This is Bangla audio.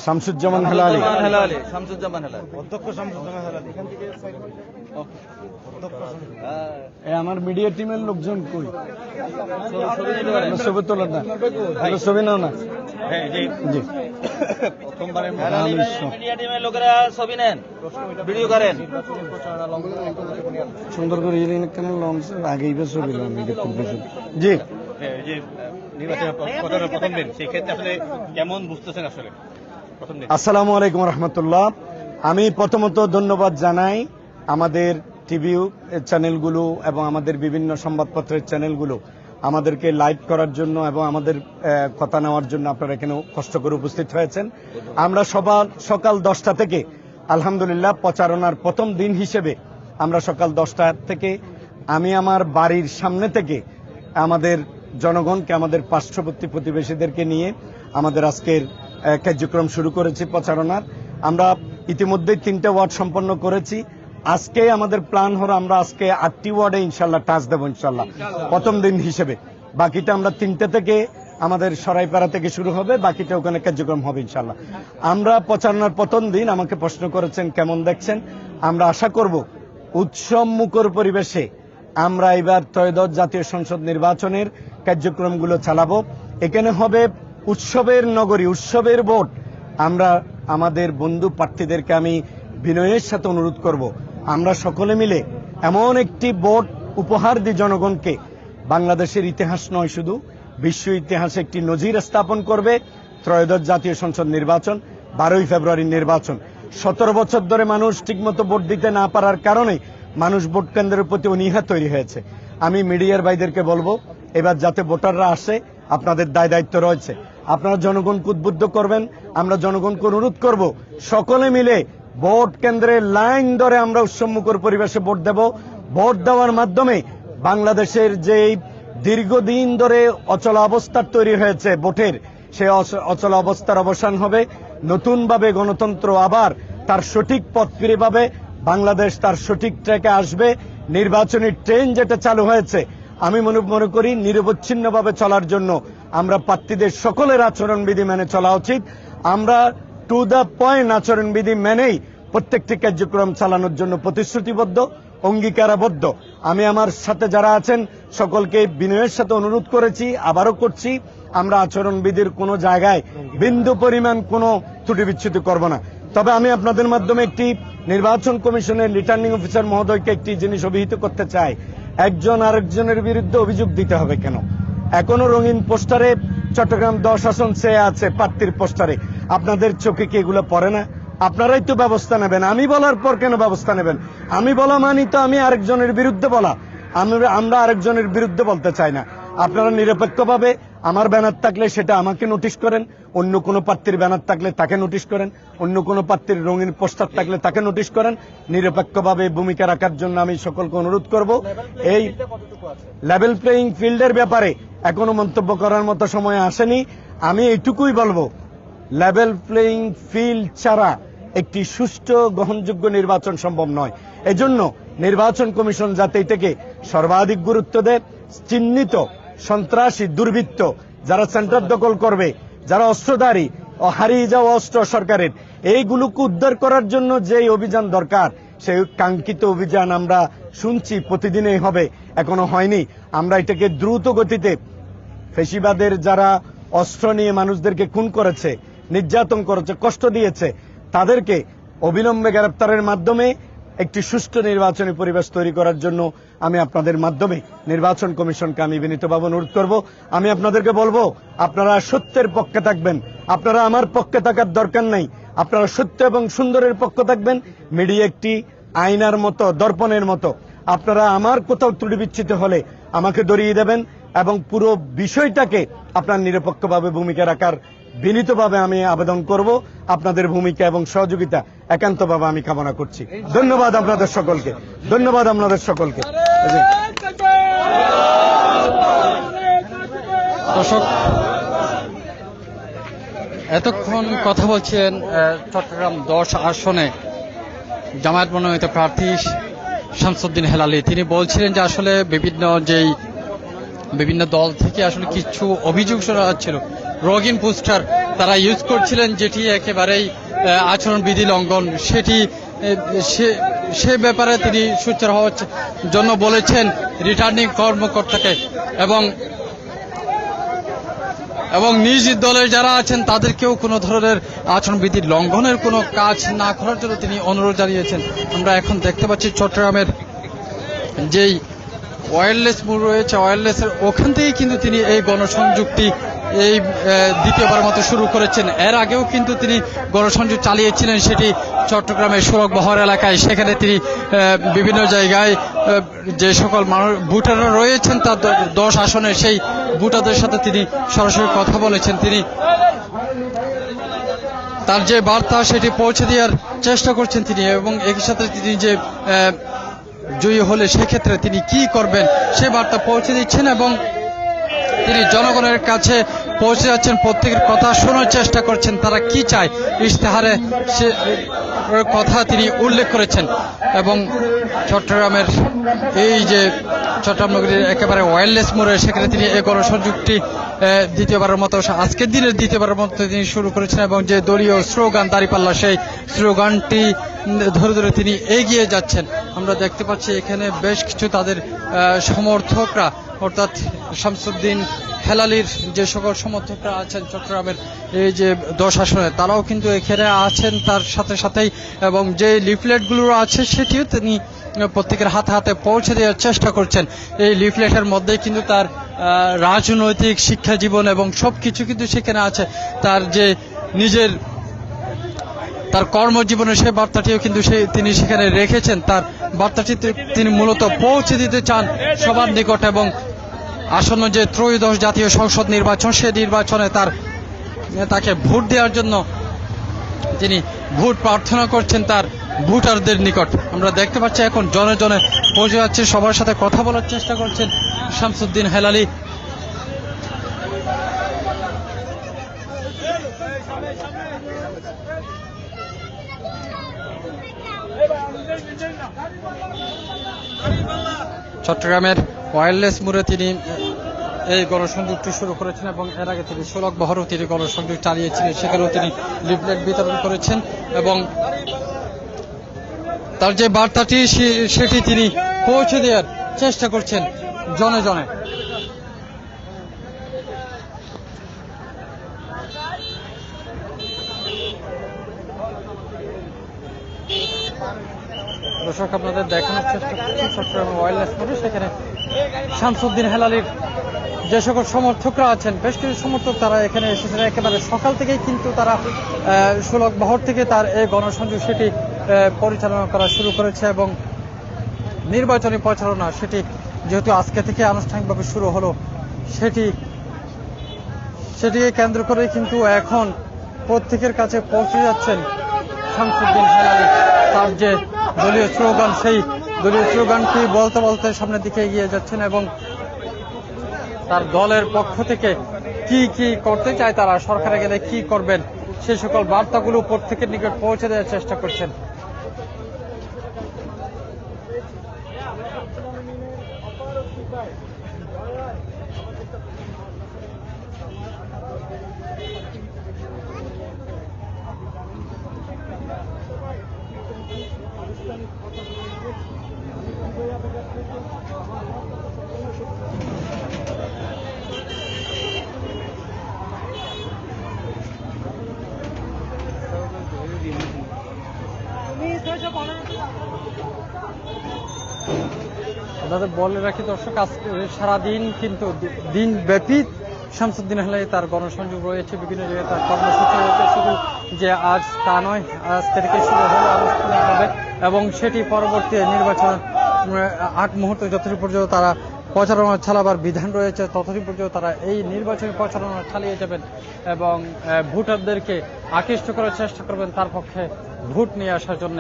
শামসুজ্জামান হেলালি। আমার মিডিয়া টিমের লোকজন কই? ছবি তোলার না, ছবি নাও না। জি, মিডিয়া টিমের লোকেরা ছবি নেন, ভিডিও করেন। সুন্দর করে কেন লঞ্চ আগেই বা ছবি জি। আসসালামু আলাইকুম রহমতুল্লাহ। আমি প্রথমত ধন্যবাদ জানাই আমাদের টিভি চ্যানেলগুলো এবং আমাদের বিভিন্ন সংবাদপত্রের চ্যানেলগুলো আমাদেরকে লাইভ করার জন্য এবং আমাদের কথা নেওয়ার জন্য আপনারা এখানে কষ্ট করে উপস্থিত হয়েছেন। আমরা সকাল 10টা থেকে আলহামদুলিল্লাহ প্রচারণার প্রথম দিন হিসেবে আমরা সকাল 10টা থেকে আমি আমার বাড়ির সামনে থেকে আমাদের জনগণকে, আমাদের পার্শ্ববর্তী প্রতিবেশীদেরকে নিয়ে আমাদের আজকের কার্যক্রম শুরু করেছি প্রচারণার। আমরা ইতিমধ্যেই 3টে ওয়ার্ড সম্পন্ন করেছি। আজকে আমাদের প্ল্যান হলো আমরা আজকে 8টি ওয়ার্ডে ইনশাল্লাহ টাচ দেবো ইনশাল্লাহ প্রথম দিন হিসেবে। বাকিটা আমরা 3টে থেকে আমাদের সরাইপাড়া থেকে শুরু হবে, বাকিটা ওখানে কার্যক্রম হবে ইনশাল্লাহ। আমরা প্রচারণার প্রথম দিন আমাকে প্রশ্ন করেছেন কেমন দেখছেন। আমরা আশা করব উৎসব মুখর পরিবেশে আমরা এবার ত্রয়োদশ জাতীয় সংসদ নির্বাচনের কার্যক্রমগুলো চালাবো। এখানে হবে উৎসবের নগরী, উৎসবের ভোট। আমরা আমাদের বন্ধু প্রার্থীদেরকে আমি বিনয়ের সাথে অনুরোধ করব, আমরা সকলে মিলে এমন একটি ভোট উপহার দিই জনগণকে, বাংলাদেশের ইতিহাস নয় শুধু বিশ্ব ইতিহাসে একটি নজির স্থাপন করবে। ত্রয়োদশ জাতীয় সংসদ নির্বাচন, 12ই ফেব্রুয়ারির নির্বাচন। 17 বছর ধরে মানুষ ঠিকমতো ভোট দিতে না পারার কারণে মানুষ ভোট কেন্দ্রের প্রতি অনীহা তৈরি হয়েছে। আমি মিডিয়ার ভাইদেরকে বলবো এবার যাতে ভোটাররা আসে, আপনাদের দায় দায়িত্ব রয়েছে, আপনারা জনগণকে উদ্বুদ্ধ করবেন। আমরা জনগণকে অনুরোধ করব সকলে মিলে ভোট কেন্দ্রে লাইন ধরে আমরা উৎসবমুখর পরিবেশে ভোট দেব। ভোট দেওয়ার মাধ্যমে বাংলাদেশের যে দীর্ঘদিন ধরে অচলা অবস্থা তৈরি হয়েছে ভোটের, সেই অচলা অবস্থার অবসান হবে। নতুনভাবে গণতন্ত্র আবার তার সঠিক পথ ফিরে পাবে, বাংলাদেশ তার সঠিক ট্র্যাকে আসবে। নির্বাচনী ট্রেন যেটা চালু হয়েছে আমি মনে করি নিরবচ্ছিন্নভাবে চলার জন্য আমরা প্রার্থীদের সকলের আচরণবিধি মেনে চলা উচিত। আমরা টু দ্য পয়েন্ট আচরণবিধি মেনেই প্রত্যেকটি কার্যক্রম চালানোর জন্য প্রতিশ্রুতিবদ্ধ, অঙ্গীকারাবদ্ধ। আমি আমার সাথে যারা আছেন সকলকে বিনয়ের সাথে অনুরোধ করেছি, আবারও করছি, আমরা আচরণবিধির কোনো জায়গায় বিন্দু পরিমাণ কোনো ত্রুটি বিচ্যুতি করব না। তবে আমি আপনাদের মাধ্যমে একটি নির্বাচন কমিশনের রিটার্নিং অফিসার মহোদয়কে একটি জিনিস অভিহিত করতে চাই। একজন আরেকজনের বিরুদ্ধে অভিযোগ দিতে হবে কেন? এখনো রঙিন পোস্টারে চট্টগ্রাম 10 আসন চেয়ে আছে প্রার্থীর পোস্টারে। আপনাদের চোখে কি এগুলো পড়ে না? আপনারাই তো ব্যবস্থা নেবেন। আমি বলার পর কেন ব্যবস্থা নেবেন? আমি বলা মানি তো আমি আরেকজনের বিরুদ্ধে বলা। আমরা আরেকজনের বিরুদ্ধে বলতে চাই না। আপনারা নিরপেক্ষভাবে আমার ব্যানার থাকলে সেটা আমাকে নোটিশ করেন, অন্য কোনো প্রার্থীর ব্যানার থাকলে তাকে নোটিশ করেন, অন্য কোনো প্রার্থীর রঙিন পোস্টার থাকলে তাকে নোটিশ করেন। নিরপেক্ষভাবে ভূমিকা রাখার জন্য আমি সকলকে অনুরোধ করব। এই লেভেল প্লেয়িং ফিল্ডের ব্যাপারে এখনো মন্তব্য করার মতো সময় আসেনি। আমি এইটুকুই বলবো, লেভেল প্লেয়িং ফিল্ড ছাড়া একটি সুষ্ঠু গ্রহণযোগ্য নির্বাচন সম্ভব নয়। এজন্য নির্বাচন কমিশন যাতে এটাকে সর্বাধিক গুরুত্ব দেয়, চিহ্নিত সন্ত্রাসী দুর্বৃত্ত যারা সেন্টার দখল করবে, যারা অস্ত্রধারী ও হারিয়ে যাওয়া অস্ত্র সরকারের, এইগুলোকে উদ্ধার করার জন্য যে অভিযান দরকার, সেই কাঙ্ক্ষিত অভিযান আমরা শুনছি প্রতিদিনই হবে, এখনো হয়নি। আমরা এটাকে দ্রুত গতিতে ফেসিবাদের যারা অস্ত্র নিয়ে মানুষদেরকে খুন করেছে, নির্যাতন করেছে, কষ্ট দিয়েছে, তাদেরকে অবিলম্বে গ্রেপ্তারের মাধ্যমে একটি সুষ্ঠু নির্বাচনী পরিবেশ তৈরি করার জন্য আমি আপনাদের মাধ্যমে নির্বাচন কমিশনকে আমি বিনীতভাবে অনুরোধ করব। আমি আপনাদেরকে বলবো আপনারা সত্যের পক্ষে থাকবেন, আপনারা আমার পক্ষে থাকার দরকার নাই, আপনারা সত্য এবং সুন্দরের পক্ষে থাকবেন। মিডিয়া একটি আয়নার মতো, দর্পণের মতো। আপনারা আমার কোথাও ত্রুটি বিচ্যুত হলে আমাকে ধরিয়ে দেবেন এবং পুরো বিষয়টাকে আপনার নিরপেক্ষভাবে ভূমিকা রাখার বিনীতভাবে আমি আবেদন করব। আপনাদের ভূমিকা এবং সহযোগিতা একান্তভাবে আমি কামনা করছি। ধন্যবাদ আপনাদের সকলকে, ধন্যবাদ আপনাদের সকলকে। দর্শক, এতক্ষণ কথা বলছেন চট্টগ্রাম 10 আসনে জামায়াত মনোনীত প্রার্থী শামসুদ্দিন হেলালি। তিনি বলছিলেন যে আসলে বিভিন্ন যেই বিভিন্ন দল থেকে আসলে কিছু অভিযোগ শোনা যাচ্ছিল। রঙিন পোস্টার তারা ইউজ করছিলেন, যেটি একেবারেই আচরণবিধি লঙ্ঘন। সেটি সে ব্যাপারে তিনি সোচ্চার হওয়ার জন্য বলেছেন রিটার্নিং কর্মকর্তাকে, এবং নিজ দলের যারা আছেন তাদেরকেও কোনো ধরনের আচরণবিধি লঙ্ঘনের কোনো কাজ না করার জন্য তিনি অনুরোধ জানিয়েছেন। আমরা এখন দেখতে পাচ্ছি চট্টগ্রামের যেই ওয়্যারলেস মোড় রয়েছে, ওয়্যারলেসের ওখান থেকেই কিন্তু তিনি এই গণসংযোগটি এই দ্বিতীয়বার মতো শুরু করেছেন। এর আগেও কিন্তু তিনি গণসংযোগ চালিয়েছিলেন, সেটি চট্টগ্রামের সুরকবহর এলাকায়। সেখানে তিনি বিভিন্ন জায়গায় যে সকল মানুষ ভোটাররা রয়েছেন তার 10 আসনে সেই ভোটারদের সাথে তিনি সরাসরি কথা বলেছেন। তিনি তার যে বার্তা সেটি পৌঁছে দেওয়ার চেষ্টা করছেন তিনি, এবং একই সাথে তিনি যে জয়ী হলে সেক্ষেত্রে তিনি কি করবেন সে বার্তা পৌঁছে দিচ্ছেন, এবং তিনি জনগণের কাছে পৌঁছে যাচ্ছেন, প্রত্যেকের কথা শোনার চেষ্টা করছেন, তারা কি চায় ইশতেহারে সে কথা তিনি উল্লেখ করেছেন। এবং চট্টগ্রামের এই যে চট্টগ্রাম নগরীর একেবারে ওয়্যারলেস মোড়ে সেখানে তিনি এই গণসংযোগটি দ্বিতীয়বারের মতো আজকের দিনের দ্বিতীয়বারের মতো তিনি শুরু করেছেন, এবং যে দলীয় স্লোগান দাঁড়িপাল্লা সেই স্লোগানটি ধরে ধরে তিনি এগিয়ে যাচ্ছেন। আমরা দেখতে পাচ্ছি এখানে বেশ কিছু তাদের সমর্থকরা, অর্থাৎ শামসুদ্দিন হেলালির যে সকল সমর্থকরা আছেন চট্টগ্রামের এই যে 10 আসনে, তারাও কিন্তু এখানে আছেন তার সাথে সাথেই, এবং যে লিফলেটগুলো আছে সেটিও তিনি প্রত্যেকের হাতে হাতে পৌঁছে দেওয়ার চেষ্টা করছেন। এই লিফলেটের মধ্যে কিন্তু তার রাজনৈতিক শিক্ষা জীবন এবং সবকিছু কিন্তু সেখানে আছে। তার যে নিজের তার কর্মজীবনের সেই বার্তাটিও কিন্তু তিনি সেখানে রেখেছেন। তার বার্তাটি তিনি মূলত পৌঁছে দিতে চান সবার নিকট, এবং আসন্ন যে ত্রয়োদশ জাতীয় সংসদ নির্বাচন, সেই নির্বাচনে তাকে ভোট দেওয়ার জন্য তিনি ভোট প্রার্থনা করছেন তার ভোটারদের নিকট। আমরা দেখতে পাচ্ছি এখন জনে জনে পৌঁছে যাচ্ছে, সবার সাথে কথা বলার চেষ্টা করছেন শামসুদ্দিন হেলালি। চট্টগ্রামের ওয়্যারলেস মোড়ে তিনি এই গণসংযোগটি শুরু করেছেন, এবং এর আগে তিনি সুরকবহরও তিনি গণসংযোগ চালিয়েছিলেন, সেখানেও তিনি লিফলেট বিতরণ করেছেন, এবং তার যে বার্তাটি সেটি তিনি পৌঁছে দেওয়ার চেষ্টা করছেন জনে জনে। দর্শক আপনাদের দেখানোর চেষ্টা করছি চট্টগ্রাম ওয়্যারলেস মোড়ে, সেখানে শামসুদ্দিন হেলালির যে সকল সমর্থকরা আছেন, বেশ কিছু সমর্থক তারা এখানে এসেছেন একেবারে সকাল থেকেই, কিন্তু তারা সুলকবহর থেকে তার এই গণসংযোগ সেটি পরিচালনা করা শুরু করেছে, এবং নির্বাচনী প্রচারণা সেটি যেহেতু আজকে থেকে আনুষ্ঠানিকভাবে শুরু হলো, সেটিকে কেন্দ্র করে কিন্তু এখন প্রত্যেকের কাছে পৌঁছে যাচ্ছেন শামসুদ্দিন হেলালি। তার যে দলীয় স্লোগান, সেই দলীয় স্লোগানটি বলতে বলতে সামনের দিকে এগিয়ে যাচ্ছেন, এবং তার দলের পক্ষ থেকে কি কি করতে চায়, তারা সরকারে গেলে কি করবেন, সেই সকল বার্তাগুলো প্রত্যেকের নিকট পৌঁছে দেওয়ার চেষ্টা করছেন। আপনাদের বলে রাখি দর্শক, আজকে সারাদিন কিন্তু দিন ব্যাপী শামসুদ্দিন হেলালি তার গণসংযোগ রয়েছে, বিভিন্ন জায়গায় তার কর্মসূচি রয়েছে। শুধু যে আজ তা নয়, আজ থেকে শুরু হলো আনুষ্ঠানিকভাবে, এবং সেটি পরবর্তী নির্বাচন আগ মুহূর্তে যতদিন পর্যন্ত তারা প্রচারণা চালাবার বিধান রয়েছে ততদিন পর্যন্ত তারা এই নির্বাচনী প্রচারণা চালিয়ে যাবেন, এবং ভোটারদেরকে আকৃষ্ট করার চেষ্টা করবেন তার পক্ষে ভোট নিয়ে আসার জন্য।